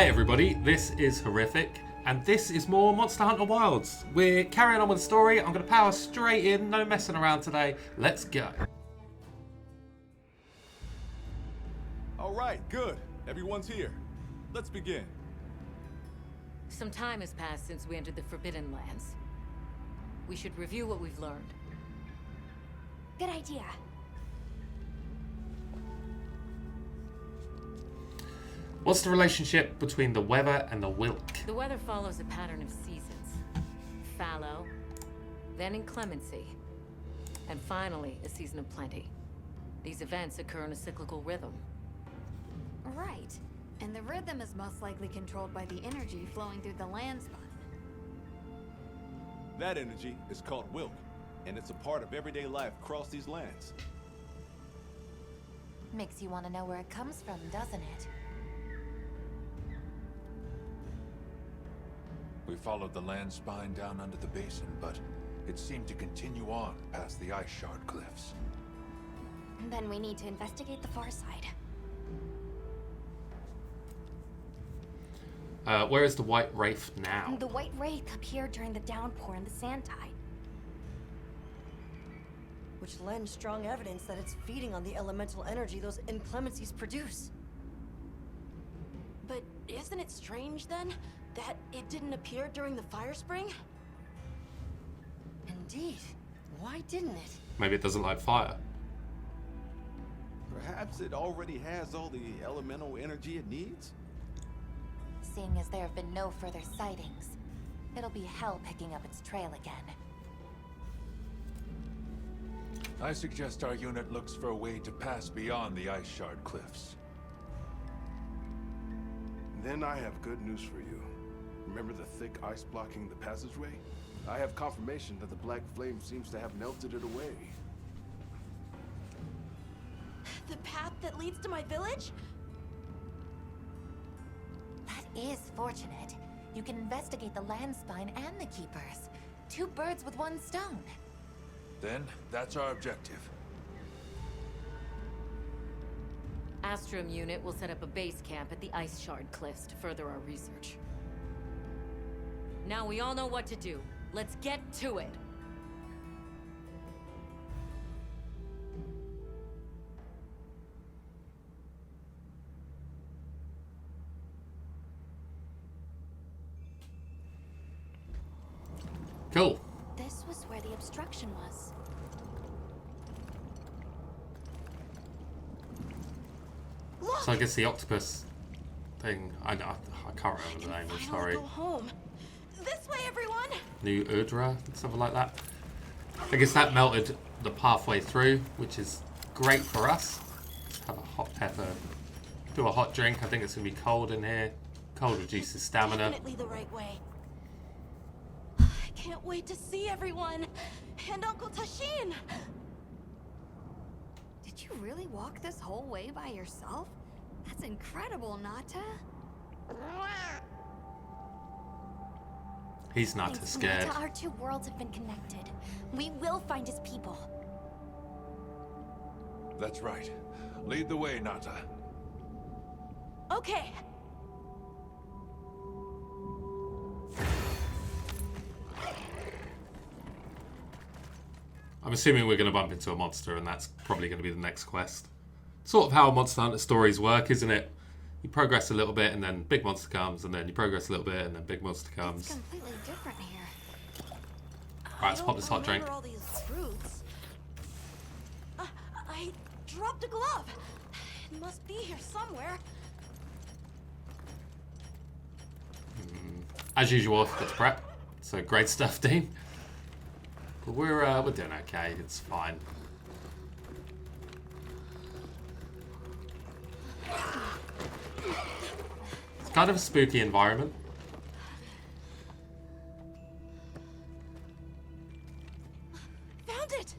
Hey everybody, this is Horrific, and this is more Monster Hunter Wilds. We're carrying on with the story. I'm going to power straight in, no messing around today. Let's go. Alright, good. Everyone's here. Let's begin. Some time has passed since we entered the Forbidden Lands. We should review what we've learned. Good idea. What's the relationship between the weather and the Wilk? The weather follows a pattern of seasons. Fallow, then inclemency, and finally a season of plenty. These events occur in a cyclical rhythm. Right. And the rhythm is most likely controlled by the energy flowing through the land spine. That energy is called Wilk, and it's a part of everyday life across these lands. Makes you want to know where it comes from, doesn't it? We followed the land spine down under the basin, but it seemed to continue on past the ice shard cliffs. Then we need to investigate the far side. Where is the White Wraith now? The White Wraith appeared during the downpour in the sand tide. Which lends strong evidence that it's feeding on the elemental energy those inclemencies produce. But isn't it strange, then, that it didn't appear during the fire spring? Indeed. Why didn't it? Maybe it doesn't like fire. Perhaps it already has all the elemental energy it needs? Seeing as there have been no further sightings, it'll be hell picking up its trail again. I suggest our unit looks for a way to pass beyond the ice shard cliffs. Then I have good news for you. Remember the thick ice blocking the passageway? I have confirmation that the black flame seems to have melted it away. The path that leads to my village? That is fortunate. You can investigate the land spine and the keepers. Two birds with one stone. Then, that's our objective. Astrum unit will set up a base camp at the Ice Shard Cliffs to further our research. Now we all know what to do. Let's get to it. Cool. This was where the obstruction was. So I guess the octopus thing, I can't remember the name, I'm sorry. Go home. This way, everyone! New Urdra, something like that. I guess that melted the pathway through, which is great for us. Let's have a hot pepper. Do a hot drink. I think it's going to be cold in here. Cold reduces stamina. Definitely the right way. I can't wait to see everyone! And Uncle Tashin! Did you really walk this whole way by yourself? That's incredible, Nata. He's not Thanks, scared. Nata, our two worlds have been connected. We will find his people. That's right. Lead the way, Nata. Okay. I'm assuming we're going to bump into a monster, and that's probably going to be the next quest. Sort of how Monster Hunter stories work, isn't it? You progress a little bit, and then big monster comes, and then you progress a little bit, and then big monster It's comes. completely different here. Right, let's pop this hot drink. I don't remember all these fruits. I dropped a glove. It must be here somewhere. As usual, it's prep. So great stuff, Dean. But we're doing okay. It's fine. It's kind of a spooky environment. Found it!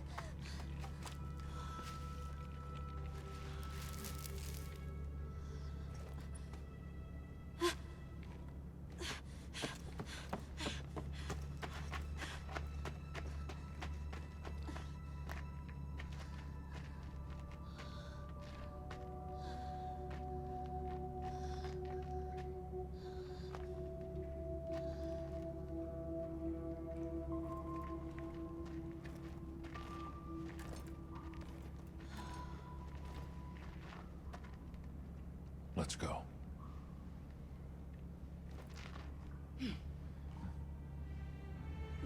Let's go.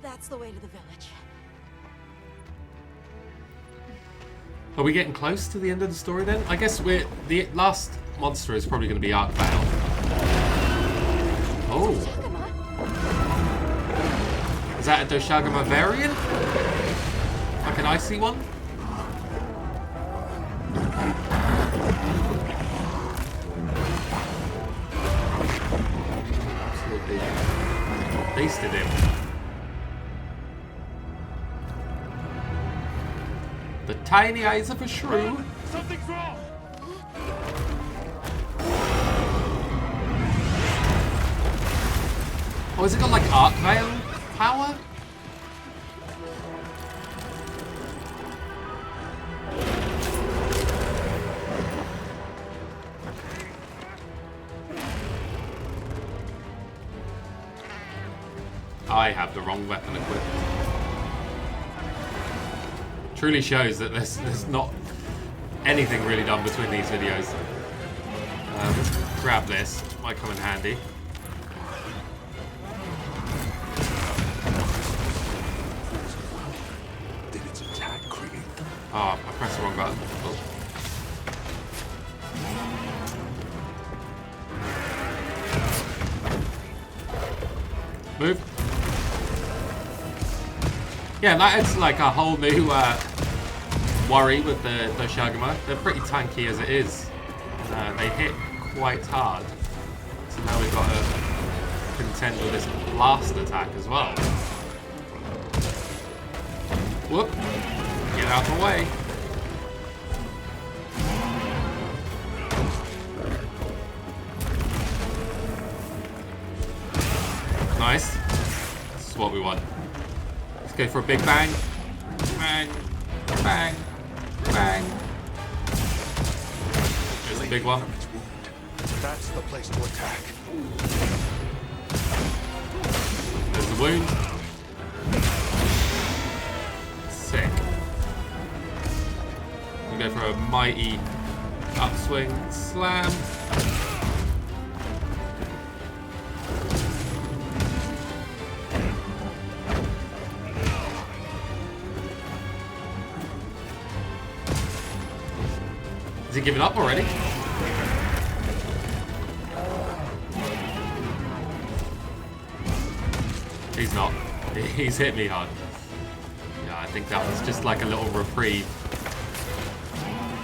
That's the way to the village. Are we getting close to the end of the story then? I guess the last monster is probably going to be Arkveld. Oh. Is that a Doshaguma variant? Like an icy one? Absolutely basted him. The tiny eyes of a shrew. Something's wrong! Oh, has it got like Arkveld power? I have the wrong weapon equipped. Truly shows that there's not anything really done between these videos. Let's grab this. Might come in handy. Did its attack create? Oh, I pressed the wrong button. Oh. Move. Yeah, that adds like a whole new worry with the Doshaguma. They're pretty tanky as it is. They hit quite hard. So now we've got to contend with this blast attack as well. Whoop. Get out of the way. Nice. This is what we want. Let's go for a big bang. Bang. Bang. Bang. There's the big one. That's the place to attack. There's the wound. Sick. We go for a mighty upswing slam. Is he giving up already? He's not. He's hit me hard. Yeah, I think that was just like a little reprieve.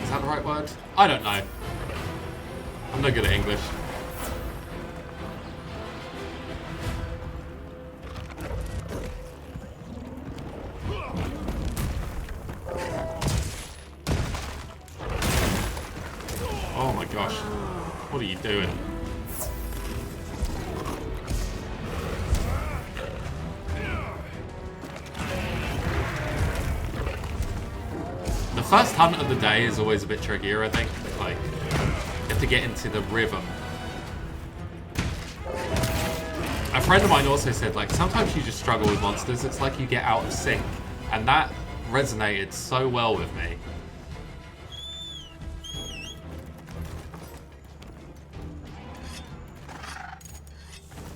Is that the right word? I don't know. I'm no good at English. Oh my gosh. What are you doing? The first hunt of the day is always a bit trickier, I think. Like, you have to get into the rhythm. A friend of mine also said, like, sometimes you just struggle with monsters. It's like you get out of sync. And that resonated so well with me.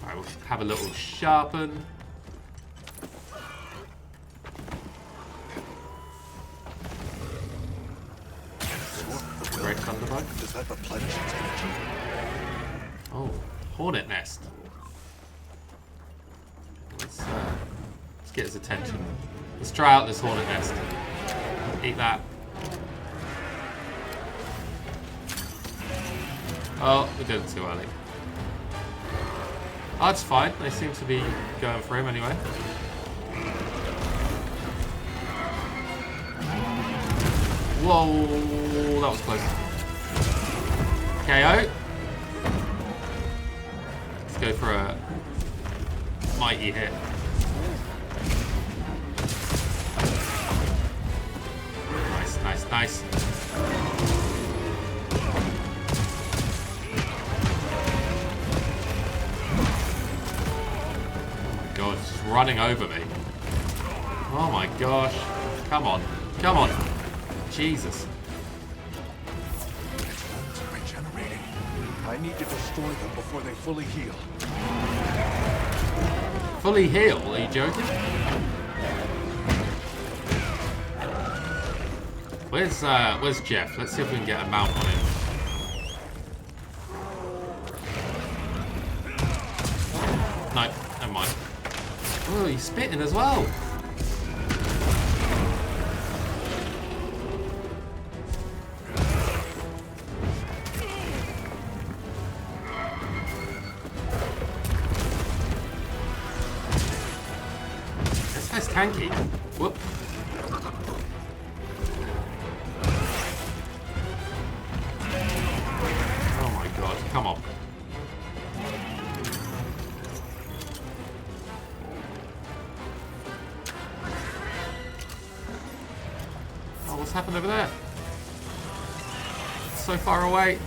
Alright, we'll have a little sharpen. Great Thunderbug. Does that replenish its energy? Oh, hornet nest. Let's get his attention. Let's try out this hornet nest. Eat that. Oh, we did it too early. Oh, that's fine. They seem to be going for him anyway. Whoa, that was close. KO. Let's go for a mighty hit. Nice, nice, nice. God, it's just running over me. Oh my gosh. Come on. Come on. Jesus. Regenerating. I I need to destroy them before they fully heal. Fully heal? Are you joking? Where's Jeff? Let's see if we can get a mount on him. No, never mind. Oh, he's spitting as well. This guy's tanky. Whoop. Oh my god, come on. What's happened over there? It's so far away.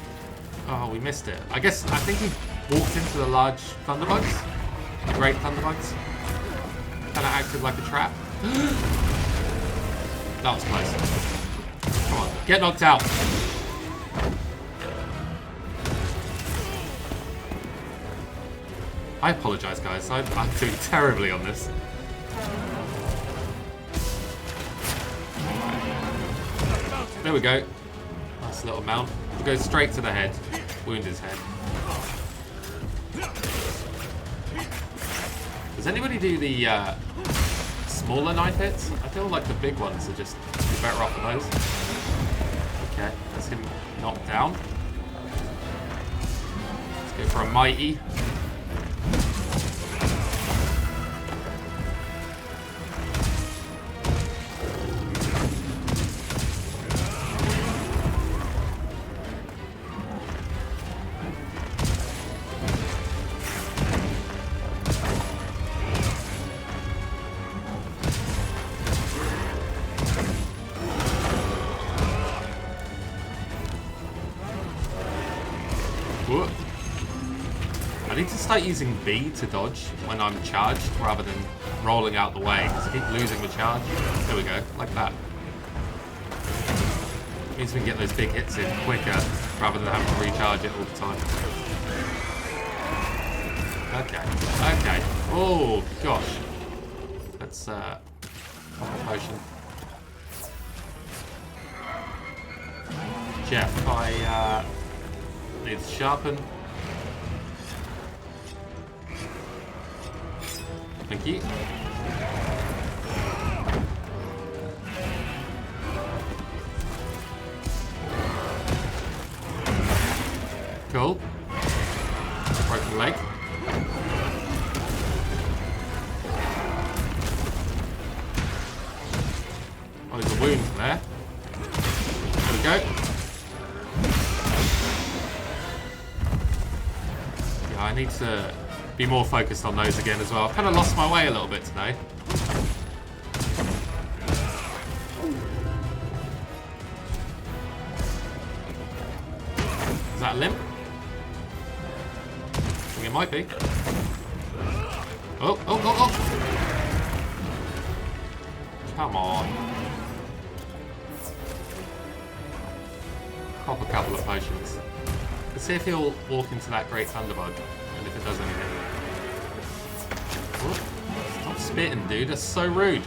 Oh, we missed it. I think he walked into the large thunderbugs. The great thunderbugs. Kind of acted like a trap. That was close. Come on, get knocked out. I apologize, guys. I'm doing terribly on this. There we go. Nice little mount. We'll go straight to the head. Wound his head. Does anybody do the smaller knife hits? I feel like the big ones are just better off than those. Okay, that's him knocked down. Let's go for a mighty. I need to start using B to dodge when I'm charged rather than rolling out the way because I keep losing the charge. There we go, like that. Means we can get those big hits in quicker rather than having to recharge it all the time. Okay, okay. Oh gosh. Let's pop a potion. Jeff, I need to sharpen. Thank you. Cool. Broken leg. Oh, there's a wound there. There we go. Yeah, I need to be more focused on those again as well. I've kind of lost my way a little bit today. Is that a limp? I think it might be. Oh, oh, oh, oh! Come on. Pop a couple of potions. Let's see if he'll walk into that great thunderbug. And if it does anything. Oh, stop spitting, dude. That's so rude.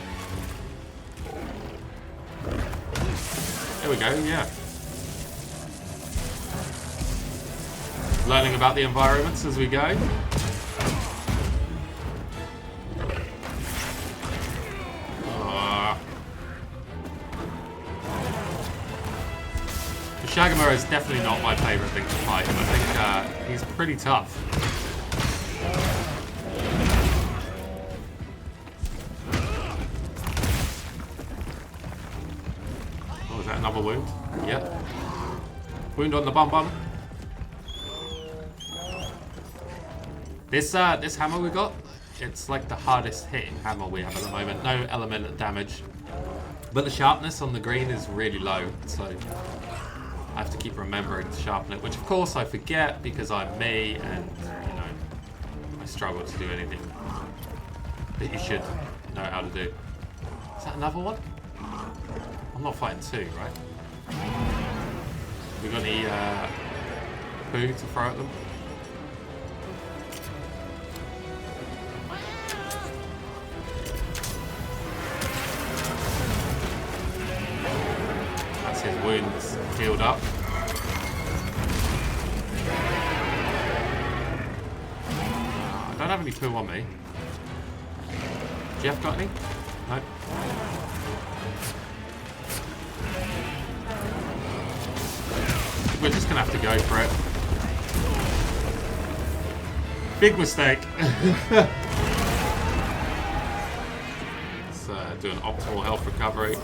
There we go, yeah. Learning about the environments as we go. Doshaguma is definitely not my favourite thing to fight. I think he's pretty tough. Oh, is that another wound? Yep. Wound on the bum bum. This hammer we got, it's like the hardest hitting hammer we have at the moment. No element damage. But the sharpness on the green is really low, so I have to keep remembering to sharpen it, which of course I forget because I'm me and, you know, I struggle to do anything that you should know how to do. Is that another one? I'm not fighting two, right? We got any poo to throw at them. That's his wounds healed up. I don't have any poo on me. Jeff got any? No. We're just gonna have to go for it. Big mistake. Let's do an optimal health recovery.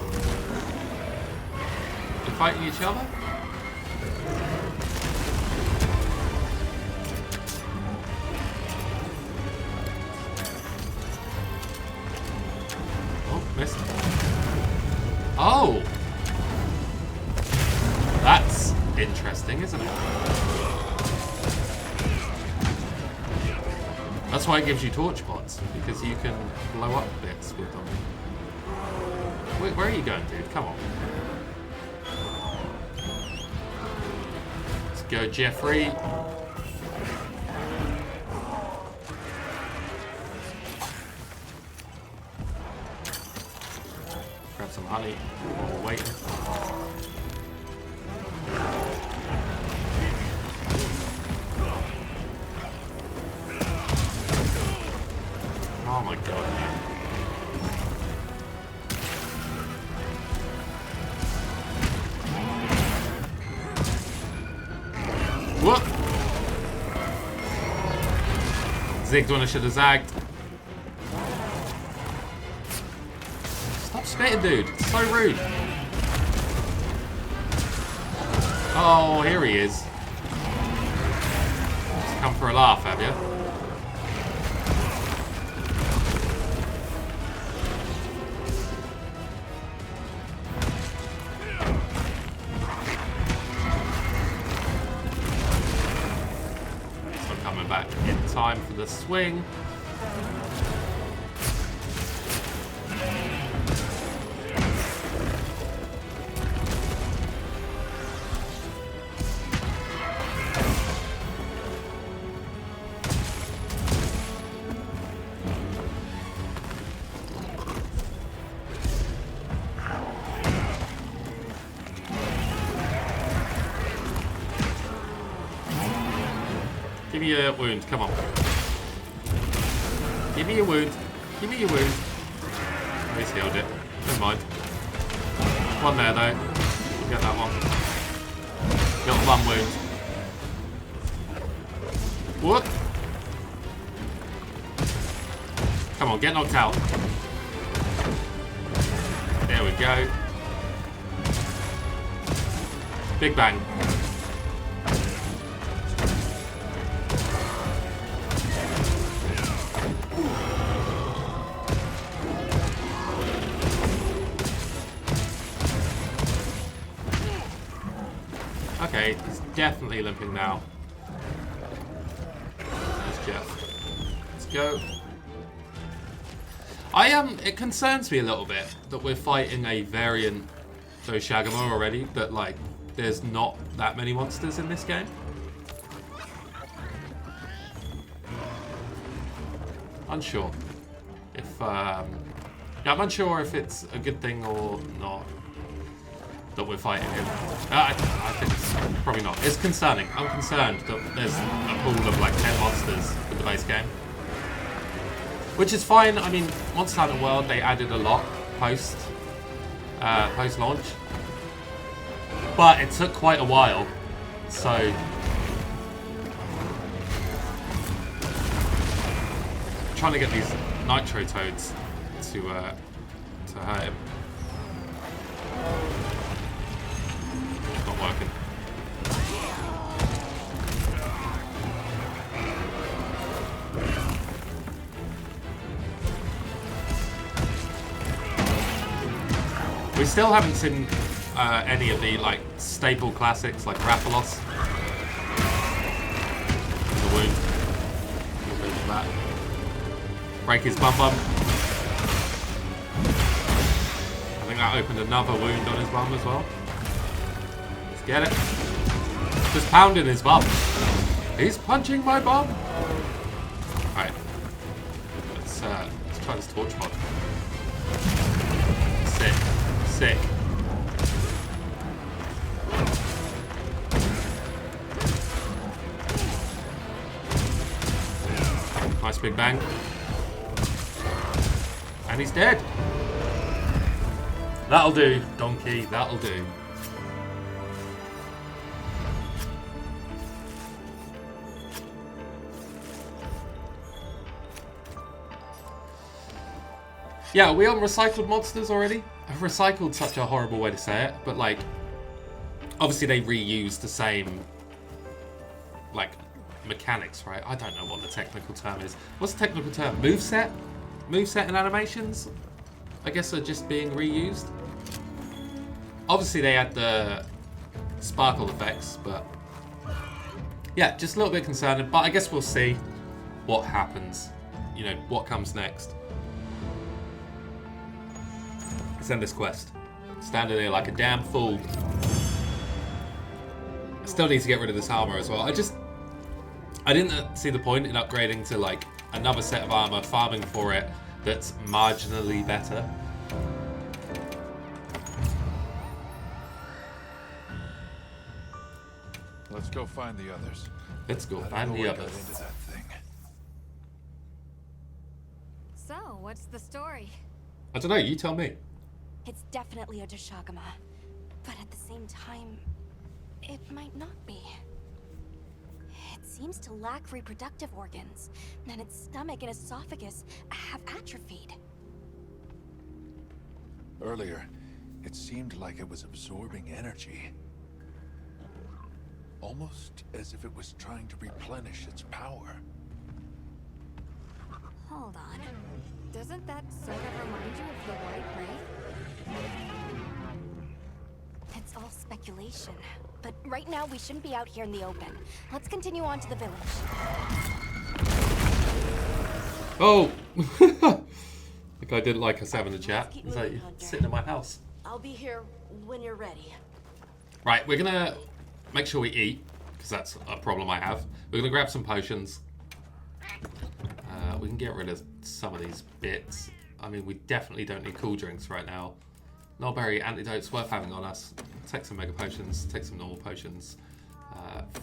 They're fighting each other? Oh, missed. Oh! That's interesting, isn't it? That's why it gives you torch pots, because you can blow up bits with them. Where are you going, dude? Come on. Let's go, Jeffrey. Grab some honey while we're waiting. Oh my god, man. What? Zigged when I should have zagged. Stop spitting, dude. It's so rude. Oh, here he is. Just come for a laugh, have you? Back in time for the swing. Give me a wound, come on. Give me a wound. Give me your wound. Oh, he's healed it. Never mind. One there though. We'll get that one. Got one wound. What? Come on, get knocked out. There we go. Big bang. Okay, he's definitely limping now. There's Jeff. Let's go. It concerns me a little bit that we're fighting a variant Doshaguma already, but like, there's not that many monsters in this game. Unsure. Yeah, I'm unsure if it's a good thing or not that we're fighting him. I think it's probably not. It's concerning. I'm concerned that there's a pool of like 10 monsters in the base game. Which is fine. I mean, Monster Hunter World, they added a lot post-launch. But it took quite a while. So I'm trying to get these Nitro Toads to hurt him. It's not working. We still haven't seen any of the like staple classics like Rathalos. The wound. Get rid of that. Break his bum bum. I think that opened another wound on his bum as well. Let's get it. Just pounding his bum. He's punching my bum. Alright. Let's try this torch pod. Sick. Sick. Nice big bang. And he's dead. That'll do, donkey. That'll do. Yeah, are we on recycled monsters already? Recycled such a horrible way to say it, but like, obviously they reuse the same, like, mechanics, right? I don't know what the technical term is. What's the technical term? Moveset? Moveset and animations? I guess are just being reused. Obviously they had the sparkle effects, but yeah, just a little bit concerning, but I guess we'll see what happens. You know, what comes next. Let's end this quest. Standing there like a damn fool. I still need to get rid of this armor as well. I didn't see the point in upgrading to like another set of armor, farming for it that's marginally better. Let's go find the others. Let's go I don't find know the what got others. into that thing. So, what's the story? I don't know, you tell me. It's definitely a Doshaguma, but at the same time, it might not be. It seems to lack reproductive organs, and its stomach and esophagus have atrophied. Earlier, it seemed like it was absorbing energy. Almost as if it was trying to replenish its power. Hold on. Doesn't that sort of remind you of the White Wraith? It's all speculation. But right now, we shouldn't be out here in the open. Let's continue on to the village. Oh! The guy didn't like us having a chat. He's like, sitting in my house. I'll be here when you're ready. Right, we're gonna make sure we eat, because that's a problem I have. We're gonna grab some potions. We can get rid of some of these bits. I mean, we definitely don't need cool drinks right now. Nullberry antidotes worth having on us. Take some mega potions, take some normal potions.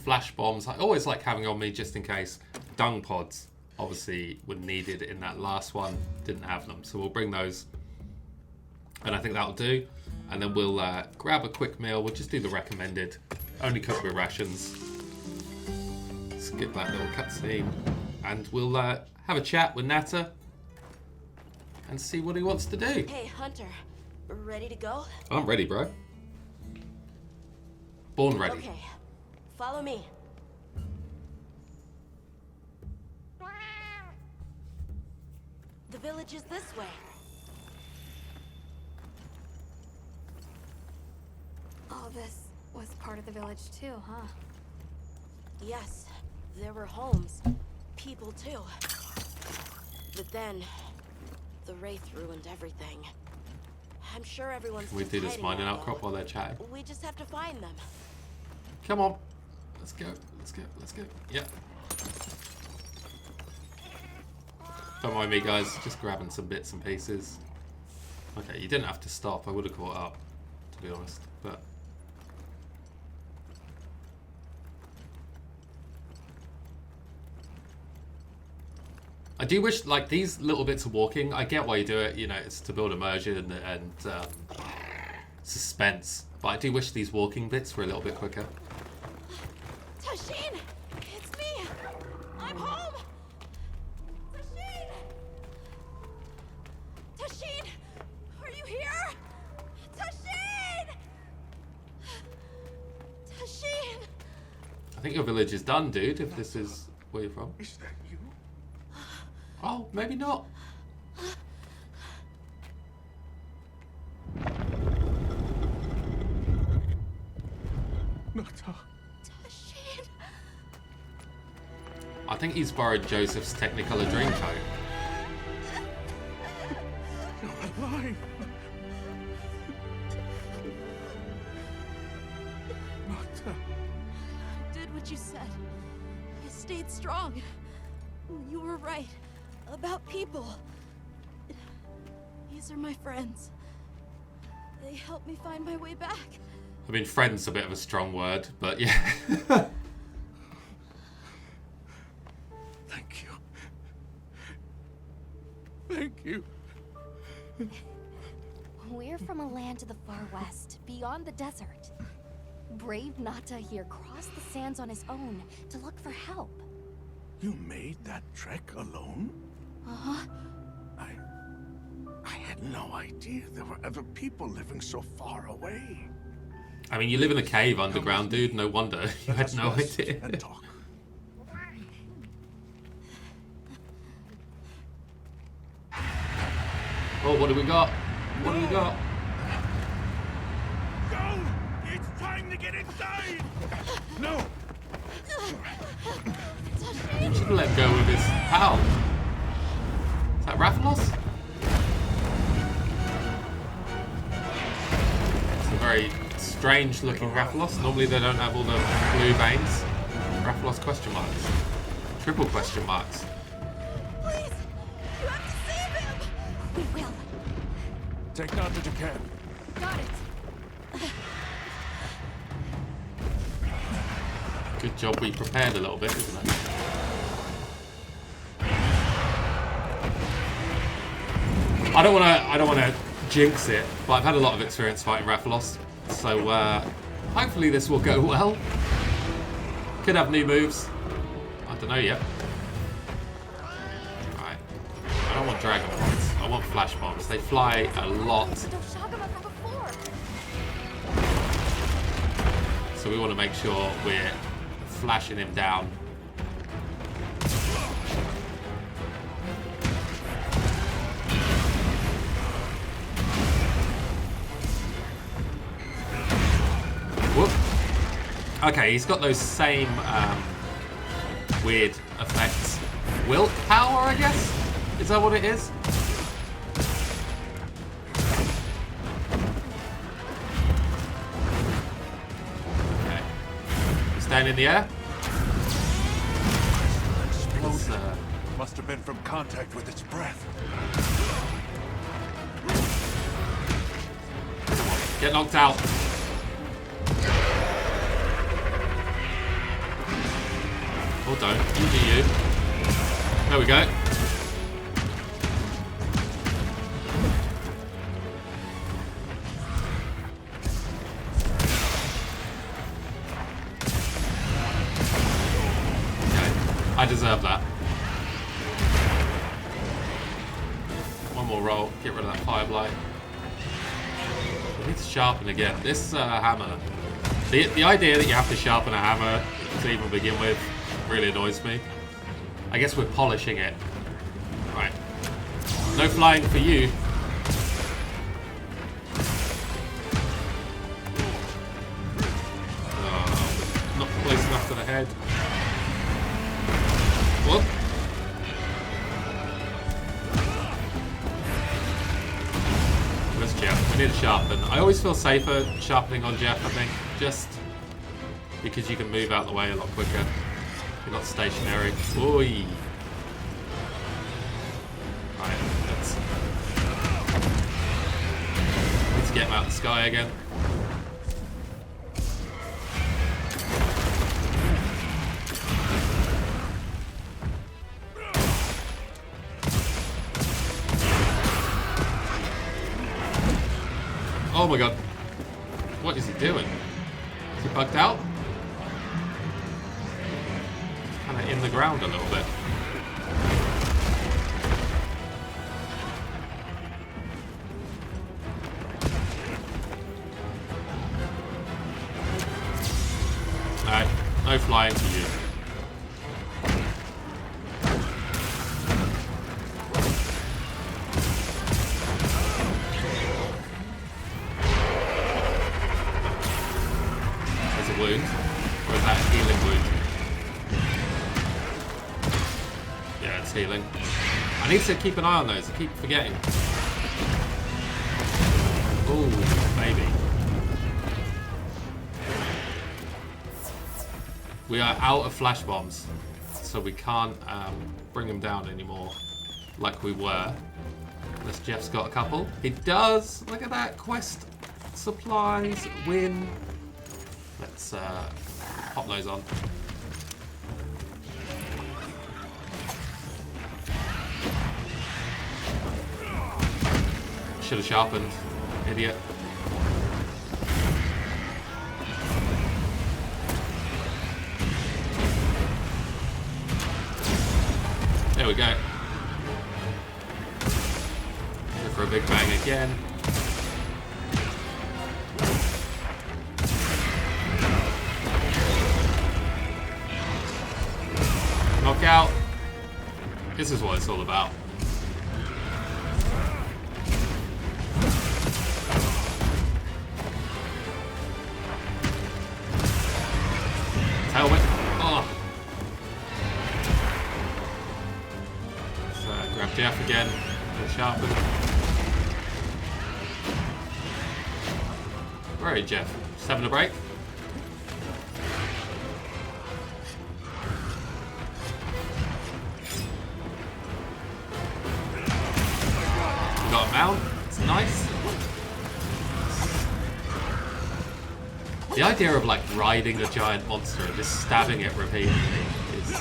Flash bombs, I always like having on me just in case. Dung pods, obviously, were needed in that last one. Didn't have them, so we'll bring those. And I think that'll do. And then we'll grab a quick meal. We'll just do the recommended. Only cook with rations. Skip that little cutscene. And we'll have a chat with Nata and see what he wants to do. Hey, Hunter. Ready to go? I'm ready, bro. Born ready. Okay. Follow me. The village is this way. All this was part of the village too, huh? Yes, there were homes. People too. But then, the Wraith ruined everything. I'm sure everyone's We just do this hiding mining now, outcrop though. while they're chatting. We just have to find them. Come on. Let's go. Let's go. Let's go. Yeah. Don't mind me, guys. Just grabbing some bits and pieces. Okay, you didn't have to stop. I would have caught up, to be honest. But I do wish, like, these little bits of walking, I get why you do it, you know, it's to build immersion and suspense. But I do wish these walking bits were a little bit quicker. Tashin! It's me! I'm home! Tashin! Tashin! Are you here? Tashin! Tashin! I think your village is done, dude, if this is where you're from. Is that you? Oh, maybe not. Nata. Tashin! I think he's borrowed Joseph's Technicolor Dreamcoat. You're alive. Nata. what you said. You stayed strong. You were right. About people. These are my friends. They helped me find my way back. I mean, friend's a bit of a strong word, but yeah. Thank you. Thank you. We're from a land to the far west, beyond the desert. Brave Nata here crossed the sands on his own to look for help. You made that trek alone? Uh-huh. I had no idea there were other people living so far away. I mean, you live in a cave underground, dude. No wonder you had no idea. And talk. Oh, what do we got? What do we got? Go! It's time to get inside! No! You should have let go with his pal. Is that Rathalos? It's a very strange looking Rathalos. Normally they don't have all the blue veins. Rathalos question marks. Triple question marks. Please! You have to save him! We will. Take not that you can. Got it. Good job we prepared a little bit, isn't it? I don't wanna jinx it, but I've had a lot of experience fighting Rathalos, so hopefully this will go well. Could have new moves. I don't know yet. Alright. I don't want dragon bombs. I want flash bombs. They fly a lot. The Doshaguma from before. So we want to make sure we're flashing him down. Whoop. Okay, he's got those same weird effects. Willpower, I guess? Is that what it is? Okay. Stand in the air. Closer. Must have been from contact with its breath. Get knocked out. Or don't. You do you. There we go. Okay. I deserve that. One more roll. Get rid of that fire blight. We need to sharpen again. This hammer. The idea that you have to sharpen a hammer to even begin with really annoys me. I guess we're polishing it. Right. No flying for you. Not close enough to the head. What? Where's Jeff? We need to sharpen. I always feel safer sharpening on Jeff, I think. Just because you can move out the way a lot quicker. You're not stationary. Oi! Right, let's get him out of the sky again. Oh my god. What is he doing? Is he bugged out? Kind of in the ground a little bit. No, no flying for you. There's a wound. Or is that a healing wound? Yeah, it's healing. I need to keep an eye on those. I keep forgetting. Ooh, baby. We are out of flash bombs, so we can't bring them down anymore like we were. Unless Jeff's got a couple. He does! Look at that! Quest supplies, win. Let's pop those on. Should have sharpened. Idiot. There we go. Go for a big bang again. Knockout. This is what it's all about. Helmet. Oh. Let's grab Jeff again. And sharpen. Where are you, Jeff? Just having a break? We got a mount. It's nice. The idea of like riding a giant monster and just stabbing it repeatedly is.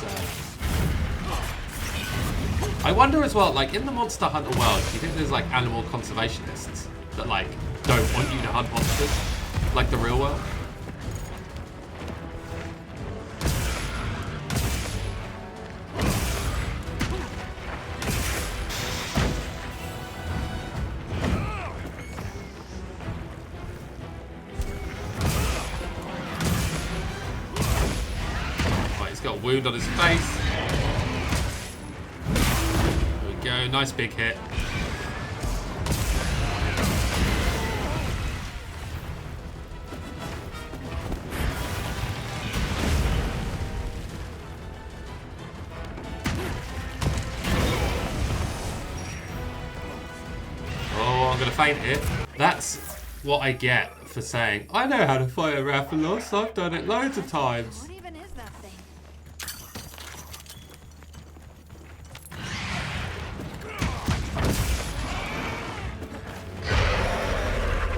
I wonder as well, like in the Monster Hunter world, do you think there's like animal conservationists that like don't want you to hunt monsters, like the real world? Got a wound on his face. There we go, nice big hit. Oh, I'm gonna faint here. That's what I get for saying, I know how to fight a Rathalos, I've done it loads of times. What even is that thing?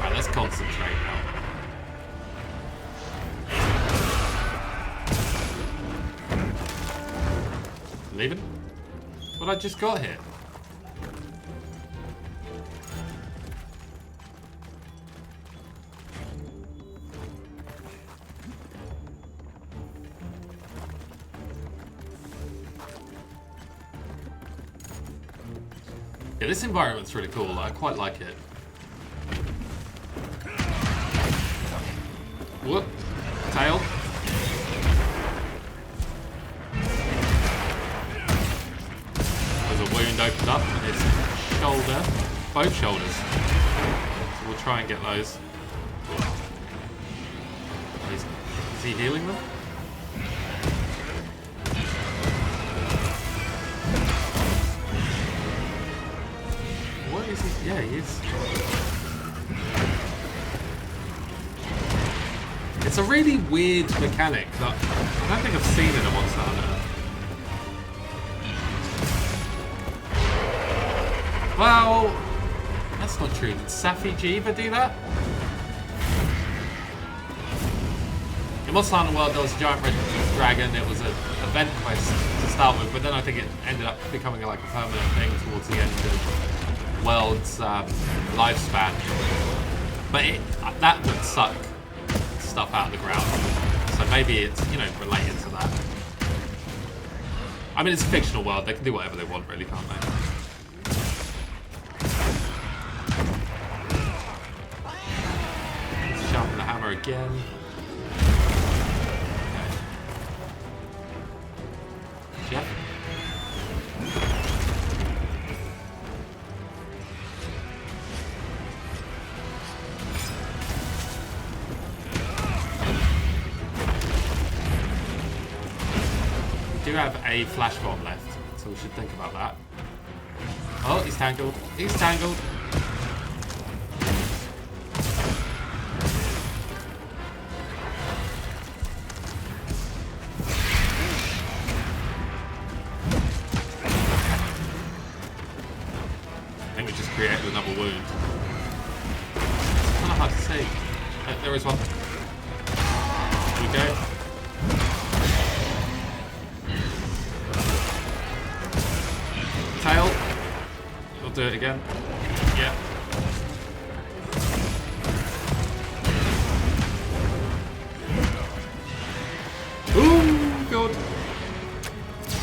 Right, let's concentrate now. Leaving? What I just got here? Yeah, this environment's really cool. I quite like it. Whoop. Tail. There's a wound opened up on his shoulder. Both shoulders. So we'll try and get those. Is he healing them? What is he? Yeah, he is. It's a really weird mechanic that I don't think I've seen in a Monster Hunter. Well, that's not true. Did Safi Jiva do that? In Monster Hunter World, there was a giant red dragon. It was an event quest to start with, but then I think it ended up becoming like a permanent thing towards the end of World's lifespan. But that would suck stuff out of the ground. So maybe it's, you know, related to that. I mean, it's a fictional world. They can do whatever they want, really, can't they? Let's sharpen the hammer again. Okay. Jeff? We do have a flash bomb left, so we should think about that. Oh, he's tangled. He's tangled. created another wound. It's kind of hard to see. There is one. There we go. Tail. We'll do it again. Yeah. Ooh, God.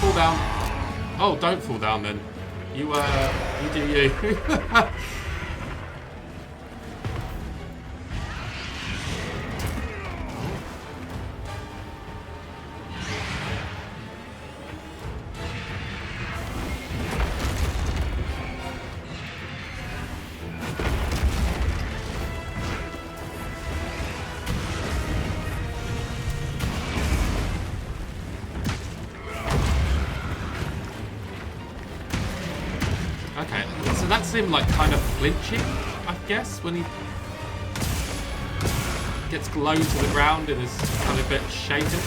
Fall down. Oh, don't fall down then. You do you. Okay, so that's him like kind of flinching, I guess, when he gets low to the ground and is kind of a bit shaken.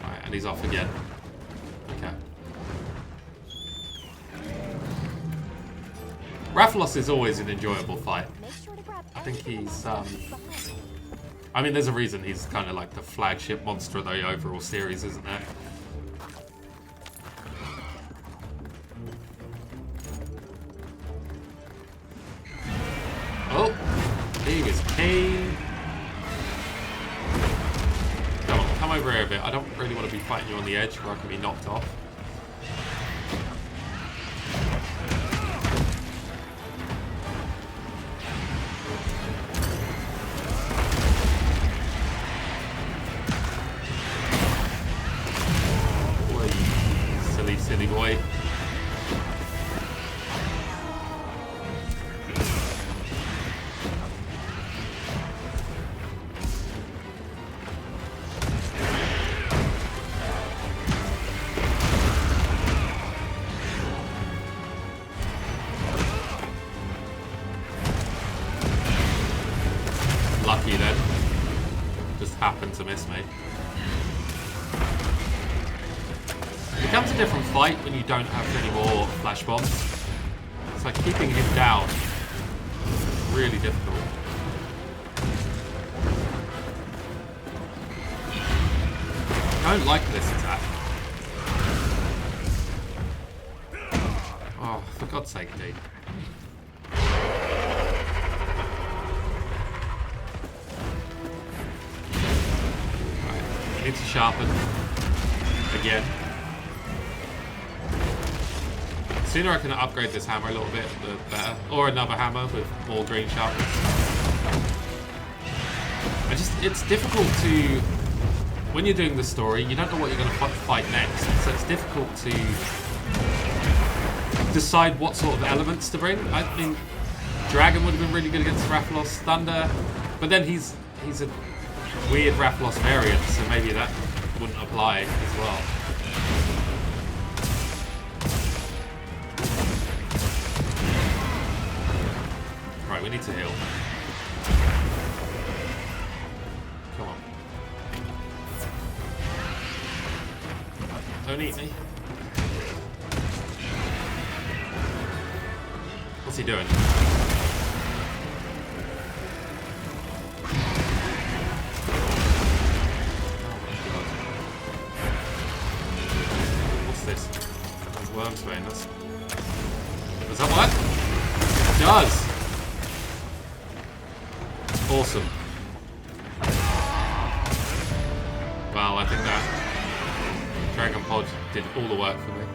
Alright, and he's off again. Okay. Rathalos is always an enjoyable fight. I think he's, I mean, there's a reason he's kind of like the flagship monster of the overall series, isn't there? Oh, he is keen. Come over here a bit. I don't really want to be fighting you on the edge where I can be knocked off. Silly boy. Lucky then. Just happened to miss me. It becomes a different fight when you don't have any more flash bombs. It's like keeping him down is really difficult. I don't like this attack. Oh, for God's sake, D. Right, need to sharpen. Again. The sooner I can upgrade this hammer a little bit, the better. Or another hammer with more green sharpness. It's difficult to, when you're doing the story, you don't know what you're going to fight next. So it's difficult to decide what sort of elements to bring. I mean, Dragon would have been really good against Rathalos, Thunder, but then he's a weird Rathalos variant, so maybe that wouldn't apply as well. Right, we need to heal. Come on. Don't eat me. What's he doing? What's this? There's worms behind us. Does that work? It does! Awesome. Well, I think that Dragon Pod did all the work for me.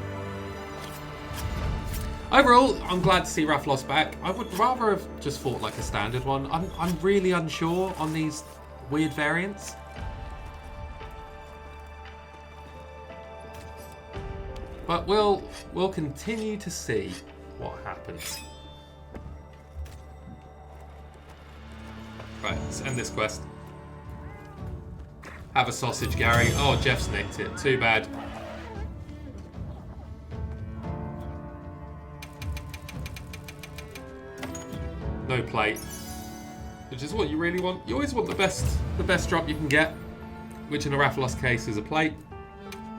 Overall, I'm glad to see Rathalos back. I would rather have just fought like a standard one. I'm really unsure on these weird variants. But we'll continue to see what happens. Right, let's end this quest. Have a sausage, Gary. Oh, Jeff's nicked it. Too bad. No plate. Which is what you really want. You always want the best drop you can get. Which in a Rathalos case is a plate.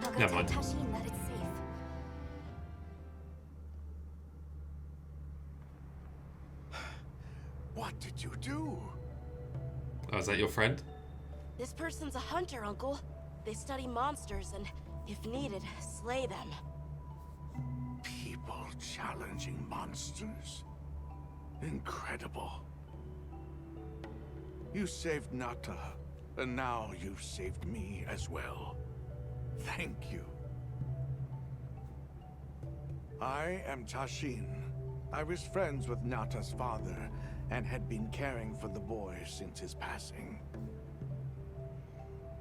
The I'll go Never tell mind. Tashin that it's safe. What did you do? Oh, is that your friend? This person's a hunter, Uncle. They study monsters and, if needed, slay them. People challenging monsters? Incredible. You saved Nata, and now you've saved me as well. Thank you. I am Tashin. I was friends with Nata's father, and had been caring for the boy since his passing.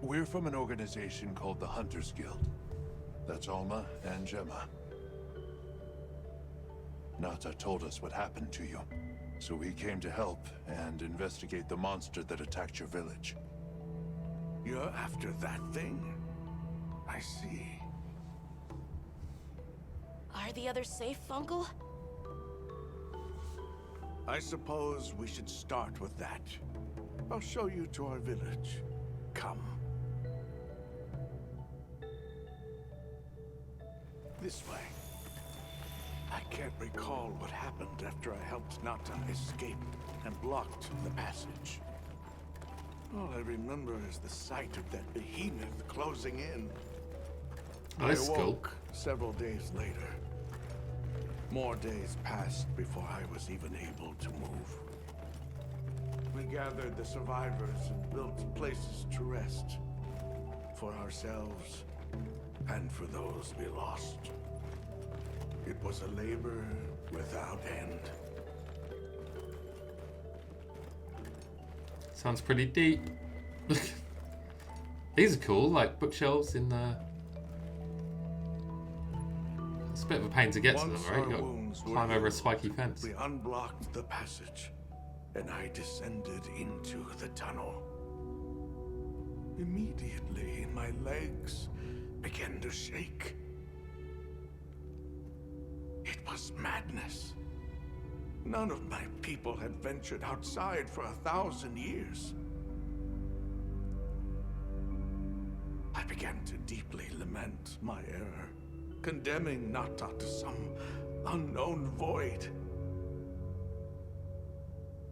We're from an organization called the Hunters Guild. That's Alma and Gemma. Nata told us what happened to you, so we came to help and investigate the monster that attacked your village. You're after that thing? I see. Are the others safe, Uncle? I suppose we should start with that. I'll show you to our village. Come. This way. I can't recall what happened after I helped Nata escape and blocked the passage. All I remember is the sight of that behemoth closing in. Oh, that's I cool. awoke several days later. More days passed before I was even able to move. We gathered the survivors and built places to rest. For ourselves, and for those we lost. It was a labor without end. Sounds pretty deep. These are cool, like bookshelves in the... It's a bit of a pain to get to them, Once right? our You got wounds to were climb over a healed, spiky fence. We unblocked the passage, and I descended into the tunnel. Immediately, my legs began to shake. It was madness. None of my people had ventured outside for 1,000 years. I began to deeply lament my error, condemning Nata to some unknown void.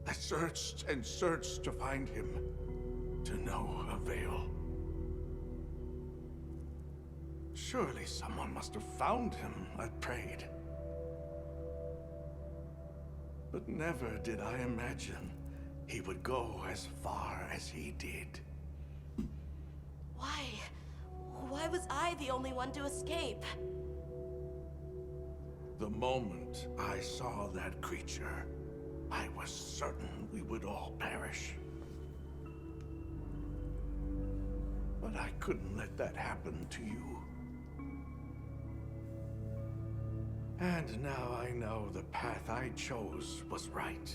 I searched and searched to find him, to no avail. Surely someone must have found him, I prayed. But never did I imagine he would go as far as he did. Why? Why was I the only one to escape? The moment I saw that creature, I was certain we would all perish. But I couldn't let that happen to you. And now I know the path I chose was right.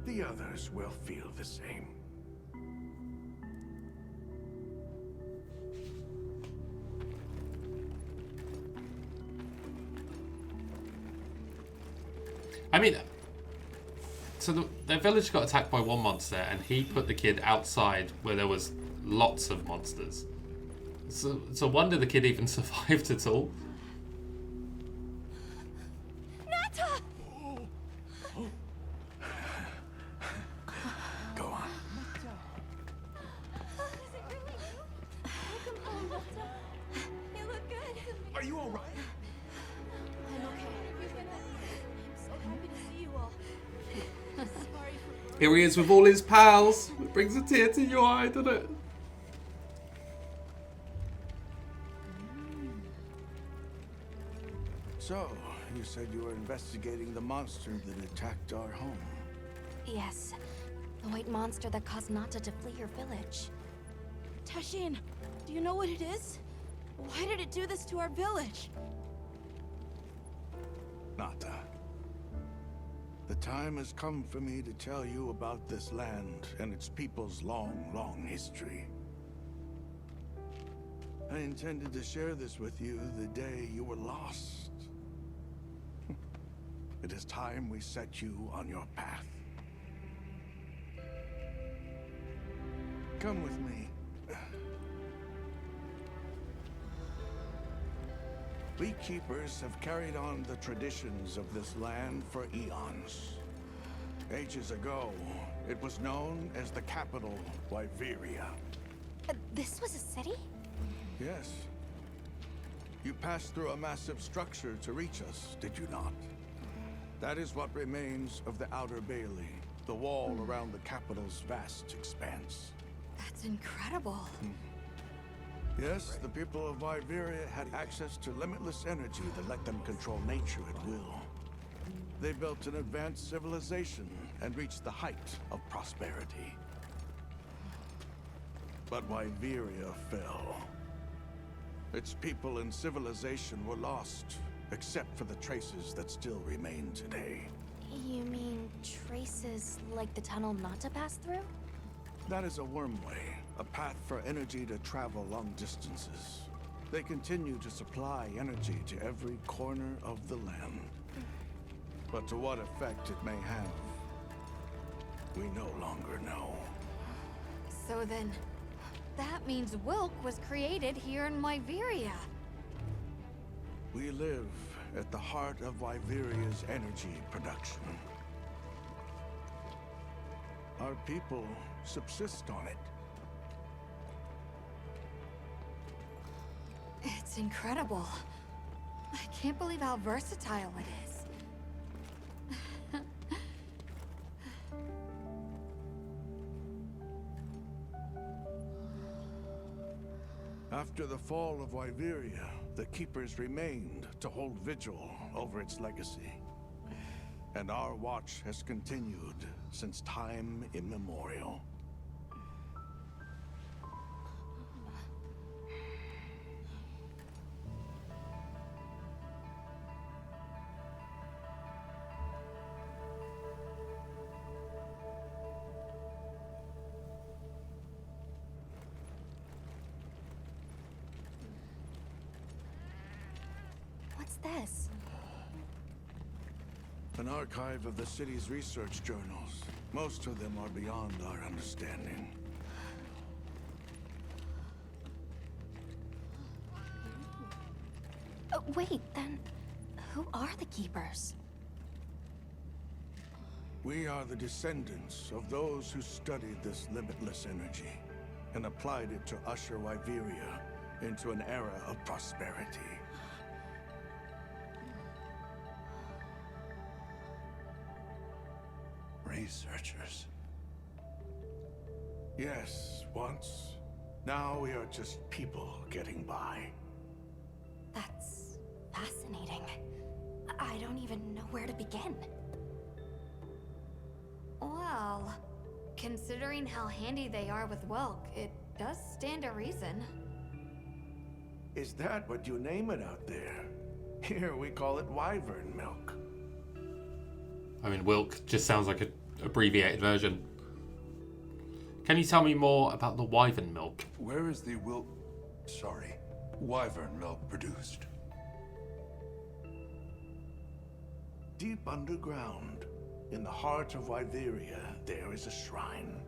The others will feel the same. I mean, so their village got attacked by one monster, and he put the kid outside where there was lots of monsters. So it's a wonder the kid even survived at all. Nata! Go on. Is it really you? Welcome home, Nata. You look good. Are you all right? I'm okay. I'm so happy to see you all. Sorry for... Here he is with all his pals. It brings a tear to your eye, doesn't it? So, you said you were investigating the monster that attacked our home. Yes. The white monster that caused Nata to flee your village. Tashin, do you know what it is? Why did it do this to our village? Nata. The time has come for me to tell you about this land and its people's long, long history. I intended to share this with you the day you were lost. It is time we set you on your path. Come with me. We keepers have carried on the traditions of this land for eons. Ages ago, it was known as the capital, Wyveria. This was a city? Yes. You passed through a massive structure to reach us, did you not? That is what remains of the Outer Bailey, the wall around the capital's vast expanse. That's incredible. Yes, the people of Wyveria had access to limitless energy that let them control nature at will. They built an advanced civilization and reached the height of prosperity. But Wyveria fell. Its people and civilization were lost, except for the traces that still remain today. You mean traces like the tunnel not to pass through? That is a wormway, a path for energy to travel long distances. They continue to supply energy to every corner of the land. But to what effect it may have, we no longer know. So then, that means Wilk was created here in Wyveria. We live at the heart of Wyveria's energy production. Our people subsist on it. It's incredible. I can't believe how versatile it is. After the fall of Wyveria, the Keepers remained to hold vigil over its legacy. And our watch has continued since time immemorial. What's this? An archive of the city's research journals. Most of them are beyond our understanding. Wait, then who are the Keepers? We are the descendants of those who studied this limitless energy and applied it to usher Wyveria into an era of prosperity. Researchers. Yes, once. Now we are just people getting by. That's fascinating. I don't even know where to begin. Well, considering how handy they are with Welk, it does stand to reason. Is that what you name it out there? Here we call it wyvern milk. I mean, Wilk just sounds like an abbreviated version. Can you tell me more about the wyvern milk? Where is the wyvern milk produced? Deep underground, in the heart of Wyveria, there is a shrine.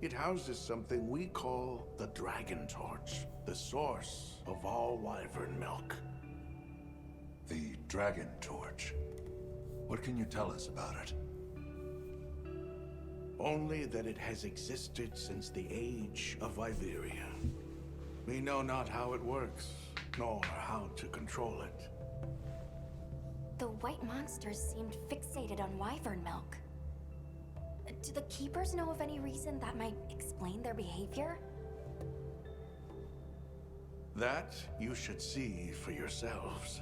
It houses something we call the Dragon Torch, the source of all wyvern milk. The Dragon Torch. What can you tell us about it? Only that it has existed since the age of Wyveria. We know not how it works, nor how to control it. The white monsters seemed fixated on wyvern milk. Do the Keepers know of any reason that might explain their behavior? That you should see for yourselves.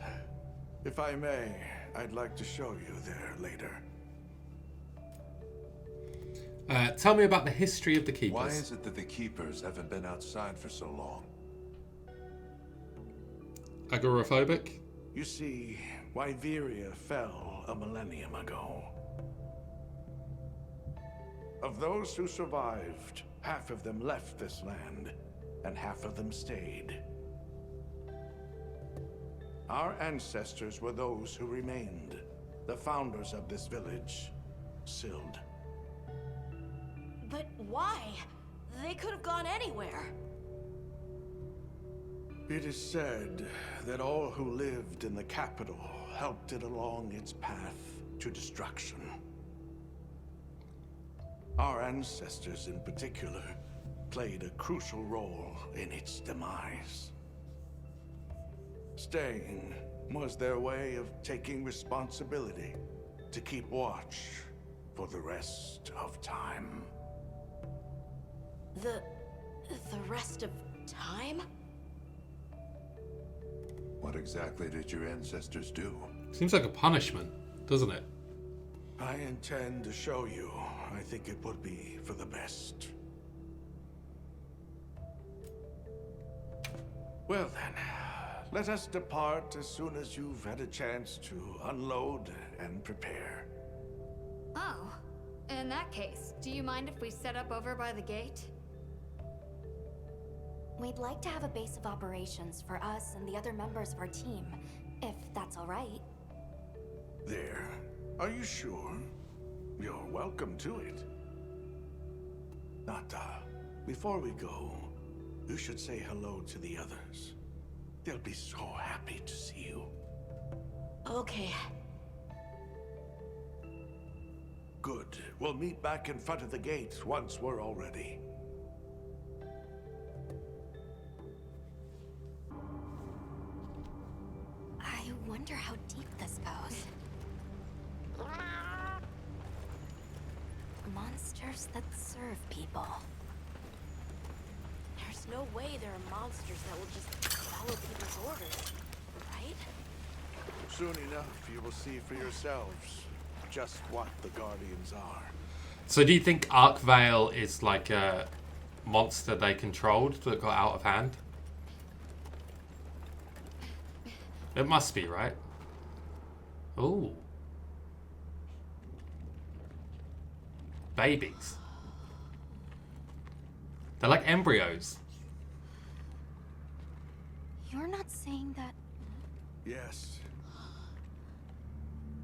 If I may, I'd like to show you there later. Tell me about the history of the Keepers. Why is it that the Keepers haven't been outside for so long? Agoraphobic? You see, Wyveria fell a millennium ago. Of those who survived, half of them left this land, and half of them stayed. Our ancestors were those who remained, the founders of this village, Sild. But why? They could have gone anywhere. It is said that all who lived in the capital helped it along its path to destruction. Our ancestors in particular played a crucial role in its demise. Staying was their way of taking responsibility to keep watch for the rest of time. The rest of time? What exactly did your ancestors do? Seems like a punishment, doesn't it? I intend to show you. I think it would be for the best. Well then, let us depart as soon as you've had a chance to unload and prepare. Oh, in that case, do you mind if we set up over by the gate? We'd like to have a base of operations for us and the other members of our team, if that's all right. There. Are you sure? You're welcome to it. Nata, before we go, you should say hello to the others. They'll be so happy to see you. Okay. Good. We'll meet back in front of the gate once we're all ready. I wonder how deep this goes. Monsters that serve people. There's no way there are monsters that will just follow people's orders, right? Soon enough, you will see for yourselves just what the Guardians are. So do you think Arkveld is like a monster they controlled that got out of hand? It must be, right? Ooh. Babies. They're like embryos. You're not saying that... Yes.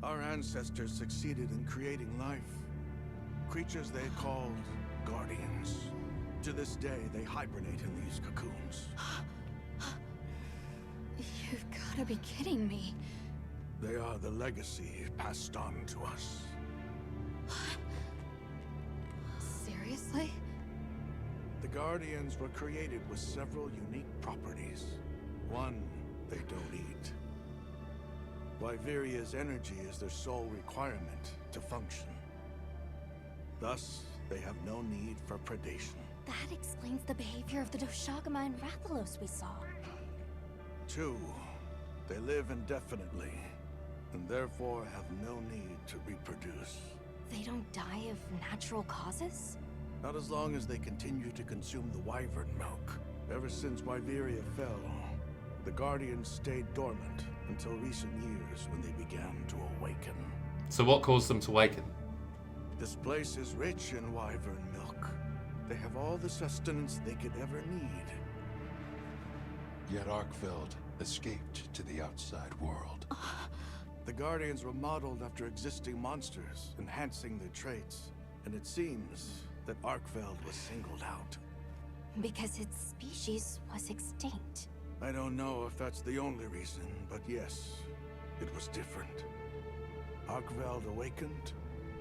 Our ancestors succeeded in creating life. Creatures they called Guardians. To this day, they hibernate in these cocoons. You've gotta be kidding me. They are the legacy passed on to us. Seriously? The Guardians were created with several unique properties. One, they don't eat. Wyveria's energy is their sole requirement to function. Thus, they have no need for predation. That explains the behavior of the Doshaguma and Rathalos we saw. Two, they live indefinitely, and therefore have no need to reproduce. They don't die of natural causes? Not as long as they continue to consume the wyvern milk. Ever since Wyveria fell, the Guardians stayed dormant until recent years when they began to awaken. So what caused them to awaken? This place is rich in wyvern milk. They have all the sustenance they could ever need. Yet Arkveld escaped to the outside world. The Guardians were modeled after existing monsters, enhancing their traits. And it seems that Arkveld was singled out. Because its species was extinct. I don't know if that's the only reason, but yes, it was different. Arkveld awakened,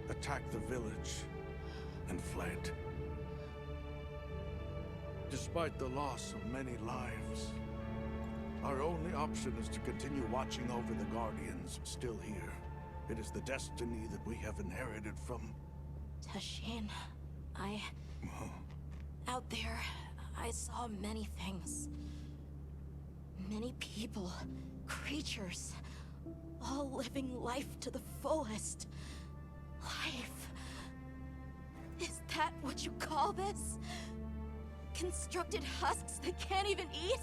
attacked the village, and fled. Despite the loss of many lives, our only option is to continue watching over the Guardians still here. It is the destiny that we have inherited from... Tashin, out there, I saw many things. Many people, creatures, all living life to the fullest. Life. Is that what you call this? Constructed husks that can't even eat?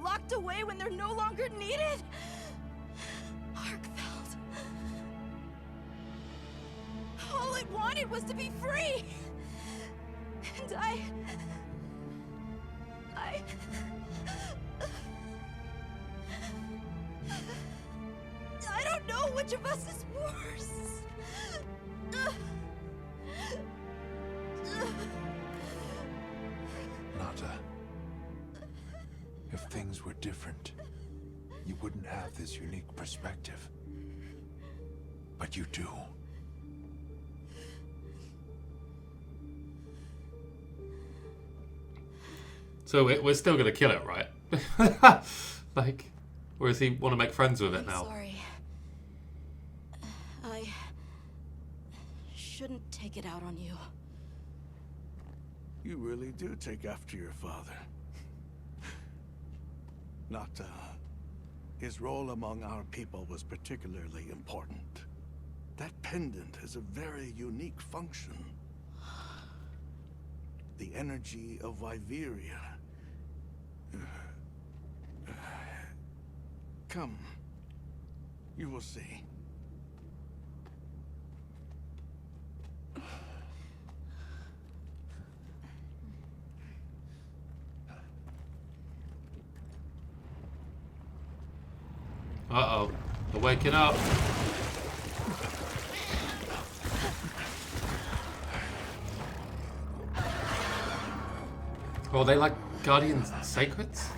Locked away when they're no longer needed? Arkveld. All it wanted was to be free! And I don't know which of us is worse. Nata, if things were different, you wouldn't have this unique perspective. But you do. So we're still gonna kill it, right? Like, or does he want to make friends with it now? Sorry. I shouldn't take it out on you. You really do take after your father. Not, his role among our people was particularly important. That pendant has a very unique function. The energy of Viveria. Come. You will see. Uh-oh. They're waking up. Oh, they like Guardian Sacreds?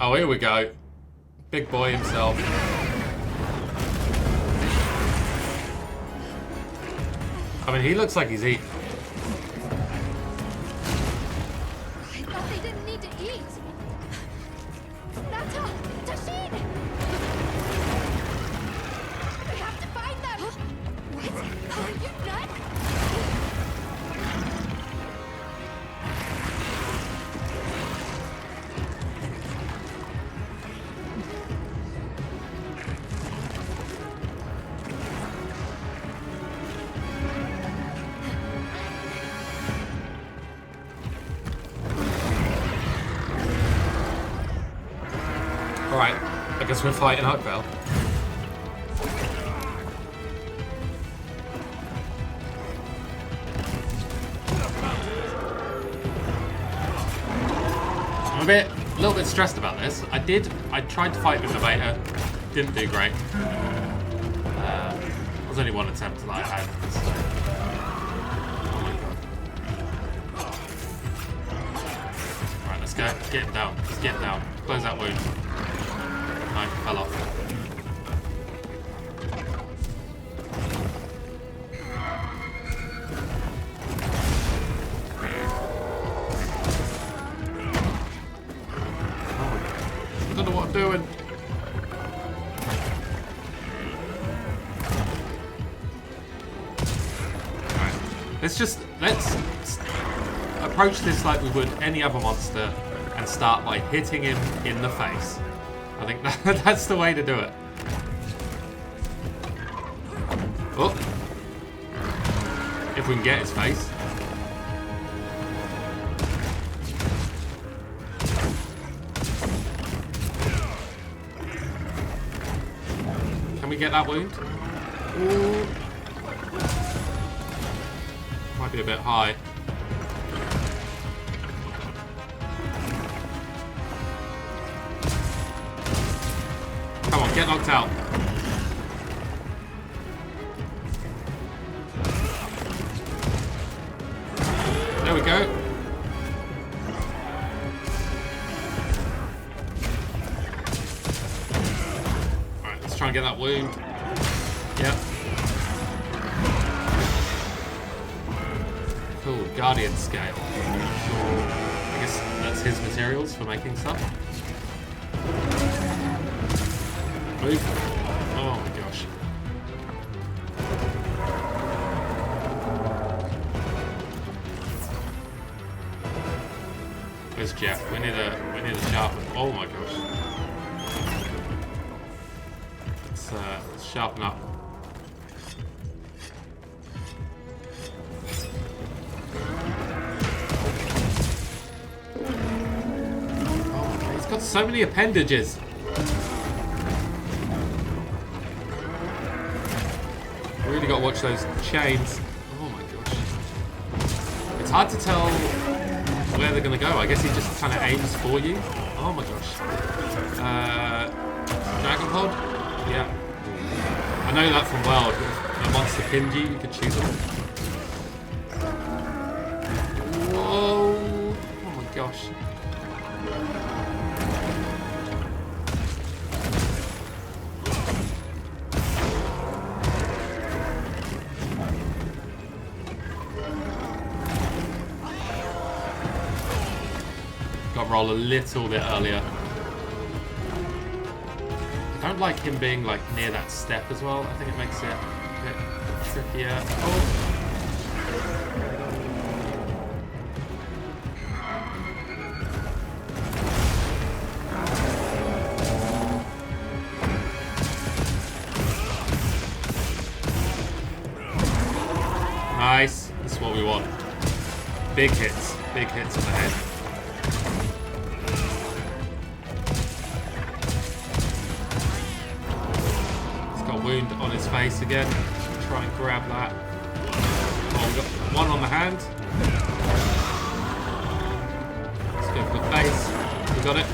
Oh, here we go. Big boy himself. I mean, he looks like he's eating. I thought they didn't need to eat. Nato! Tashin! We have to find them! What? Are you nuts? Alright, I guess we're fighting Arkveld. I'm a little bit stressed about this. I tried to fight with the beta, didn't do great. It was only one attempt that I had, so. Oh my god. Alright, let's go. Get him down. Let's get him down. Close that wound. No, fell off. I don't know what I'm doing. Alright. Let's approach this like we would any other monster and start by hitting him in the face. I think that's the way to do it. Oh. If we can get his face. Can we get that wound? Ooh. Might be a bit high. Come on, get knocked out. There we go. Alright, let's try and get that wound. Yep. Cool, Guardian Scale. I guess that's his materials for making stuff. Move. Oh my gosh. Where's Jeff? We need a sharpen. Oh my gosh. Let's sharpen up. Oh, he's got so many appendages. Really got to watch those chains. Oh my gosh. It's hard to tell where they're going to go. I guess he just kind of aims for you. Oh my gosh. Dragon Pod? Yeah. I know that from World. If a monster pinned you, you could shoot them. Oh my gosh. Got to roll a little bit earlier. I don't like him being like near that step as well. I think it makes it a bit trickier. Oh. Nice. This is what we want. Big hits on the head. Wound on his face again. Try and grab that. Oh, we got one on the hand. Let's go for the face. We got it.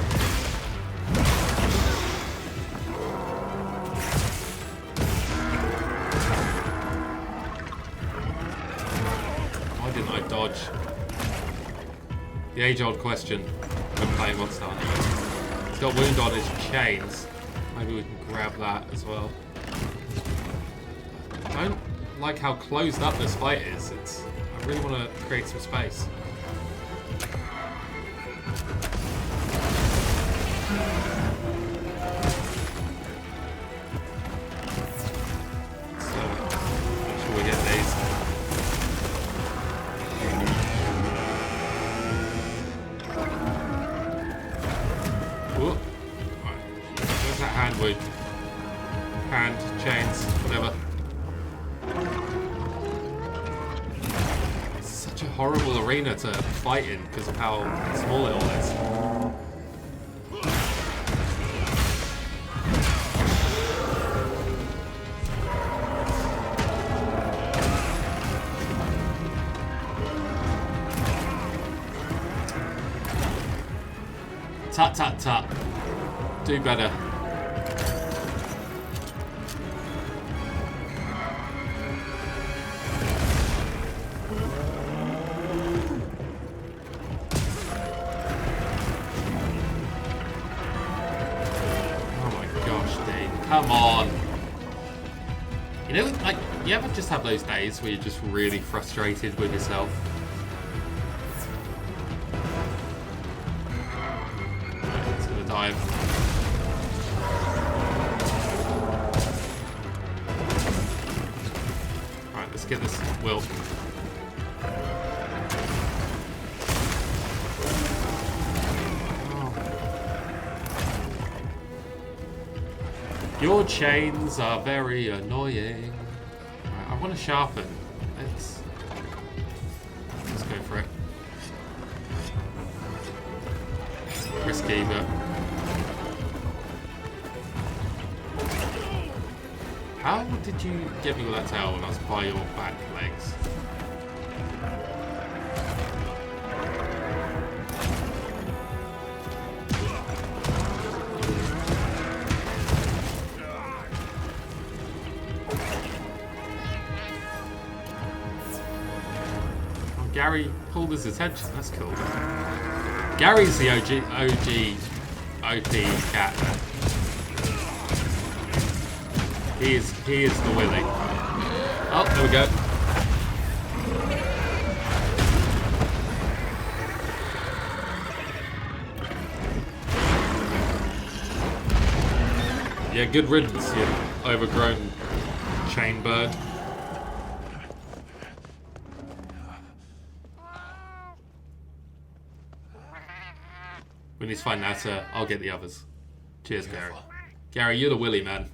Why didn't I dodge? The age-old question when playing Monster Hunter. He's got wound on his chains. Maybe we can grab that as well. I don't like how closed up this fight is. I really want to create some space. So, make sure we get these. Whoop. Right. Where's that hand wound? Hand, chains, whatever. Such a horrible arena to fight in because of how small it all is. Tut tut tut. Do better. Come on. You know, like, you ever just have those days where you're just really frustrated with yourself? Right, it's gonna dive. Alright, let's get this Will. Your chains are very annoying. Right, I want to sharpen. Let's go for it. Risky, but how did you get me with that tail when I was by your back legs? Gary pulled his attention. That's cool. Gary's the OP cat. He is the Willy. Oh, there we go. Yeah, good riddance, you overgrown chain bird. We need to find Nata. I'll get the others. Cheers, Gary. Gary, you're the Willy man.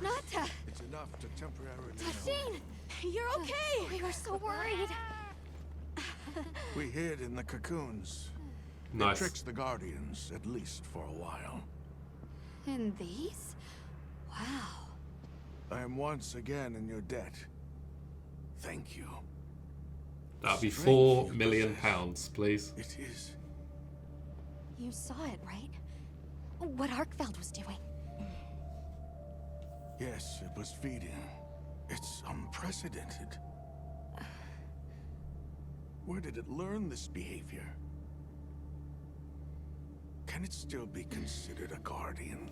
Nata! It's enough to temporarily Tashin! You're okay! We were so worried. We hid in the cocoons. Nice. It tricks the Guardians, at least for a while. And these? Wow. I am once again in your debt. Thank you. That'd be Strength £4 you million, possess. please. It is. You saw it, right? What Arkveld was doing. Yes, it was feeding. It's unprecedented. Where did it learn this behavior? Can it still be considered a guardian?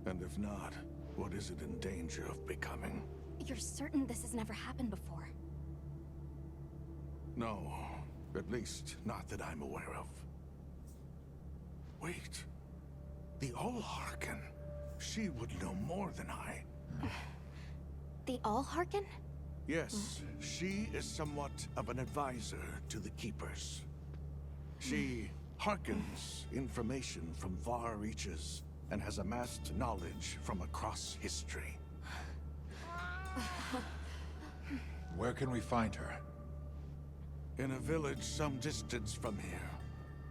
And if not, what is it in danger of becoming? You're certain this has never happened before? No, at least not that I'm aware of. Wait, the Allharken. She would know more than I. The Allharken? Yes, she is somewhat of an advisor to the Keepers. She hearkens information from far reaches and has amassed knowledge from across history. Where can we find her? In a village some distance from here.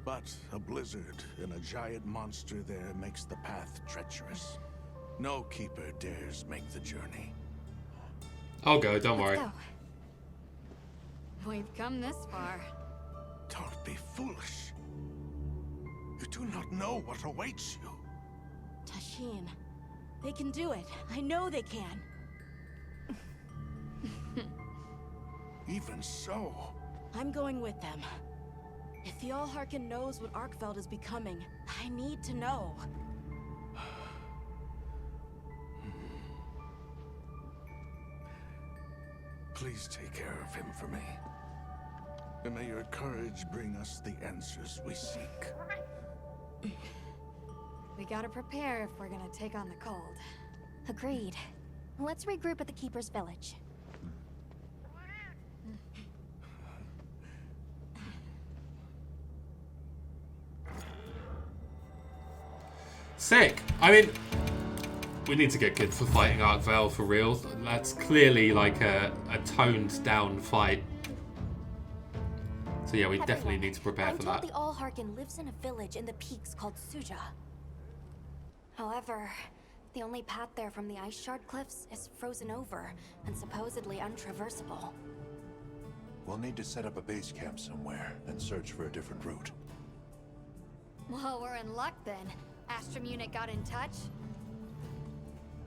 But a blizzard and a giant monster there makes the path treacherous. No Keeper dares make the journey. I'll go, don't worry. Let's go. We've come this far. Don't be foolish. You do not know what awaits you. Tashin, they can do it. I know they can. Even so, I'm going with them. If the Allharken knows what Arkveld is becoming, I need to know. please take care of him for me. And may your courage bring us the answers we seek. We gotta prepare if we're gonna take on the cold. Agreed. Let's regroup at the Keeper's Village. Sick. I mean, we need to get good for fighting Arkveld for real. That's clearly like a toned down fight. So yeah, we definitely need to prepare I'm for told that. the Allharken lives in a village in the peaks called Suja. However, the only path there from the ice shard cliffs is frozen over and supposedly untraversable. We'll need to set up a base camp somewhere and search for a different route. Well, we're in luck then. Astrum unit got in touch.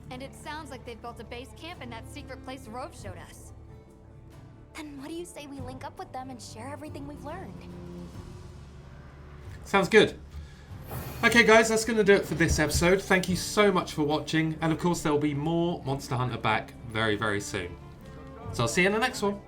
And it sounds like they've built a base camp in that secret place Rove showed us. Then what do you say we link up with them and share everything we've learned? Sounds good. Okay guys, that's going to do it for this episode. Thank you so much for watching. And of course, there'll be more Monster Hunter back very, very soon. So I'll see you in the next one.